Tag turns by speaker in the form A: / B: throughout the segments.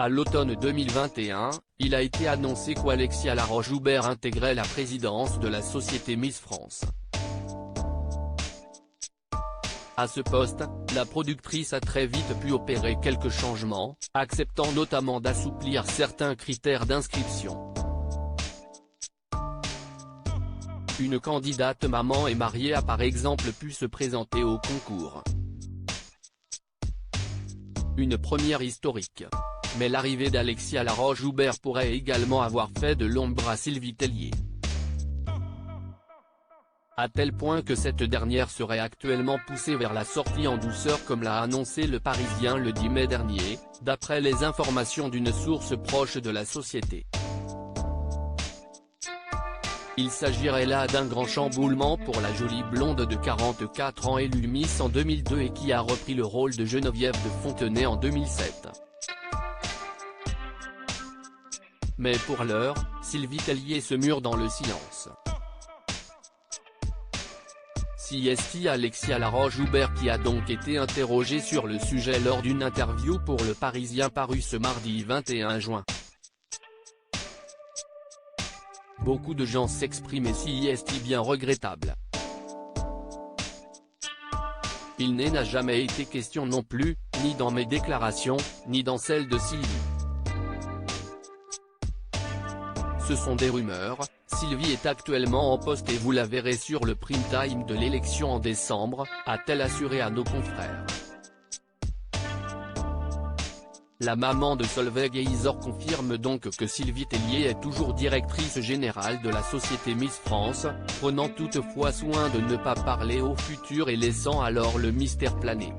A: À l'automne 2021, il a été annoncé qu'Alexia Laroche-Joubert intégrait la présidence de la société Miss France. À ce poste, la productrice a très vite pu opérer quelques changements, acceptant notamment d'assouplir certains critères d'inscription. Une candidate maman et mariée a par exemple pu se présenter au concours. Une première historique. Mais l'arrivée d'Alexia Laroche-Joubert pourrait également avoir fait de l'ombre à Sylvie Tellier. À tel point que cette dernière serait actuellement poussée vers la sortie en douceur comme l'a annoncé Le Parisien le 10 mai dernier, d'après les informations d'une source proche de la société. Il s'agirait là d'un grand chamboulement pour la jolie blonde de 44 ans élue Miss en 2002 et qui a repris le rôle de Geneviève de Fontenay en 2007. Mais pour l'heure, Sylvie Tellier se mure dans le silence. C'est Alexia Laroche-Joubert qui a donc été interrogée sur le sujet lors d'une interview pour Le Parisien parue ce mardi 21 juin. Beaucoup de gens s'expriment et c'est bien regrettable. Il n'a jamais été question non plus, ni dans mes déclarations, ni dans celles de Sylvie. Ce sont des rumeurs. Sylvie est actuellement en poste et vous la verrez sur le prime time de l'élection en décembre, a-t-elle assuré à nos confrères. La maman de Solveig et Isor confirme donc que Sylvie Tellier est toujours directrice générale de la société Miss France, prenant toutefois soin de ne pas parler au futur et laissant alors le mystère planer.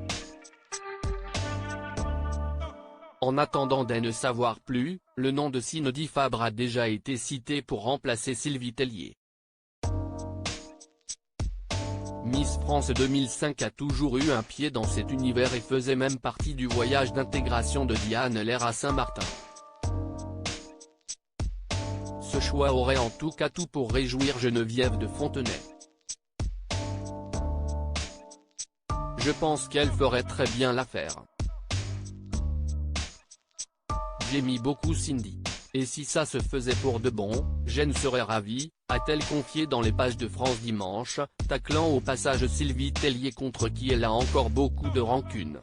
A: En attendant d'en savoir plus, le nom de Cindy Fabre a déjà été cité pour remplacer Sylvie Tellier. Miss France 2005 a toujours eu un pied dans cet univers et faisait même partie du voyage d'intégration de Diane Lair à Saint-Martin. Ce choix aurait en tout cas tout pour réjouir Geneviève de Fontenay. Je pense qu'elle ferait très bien l'affaire. J'ai mis beaucoup Cindy. Et si ça se faisait pour de bon, Jen serait ravie, a-t-elle confié dans les pages de France Dimanche, taclant au passage Sylvie Tellier contre qui elle a encore beaucoup de rancune.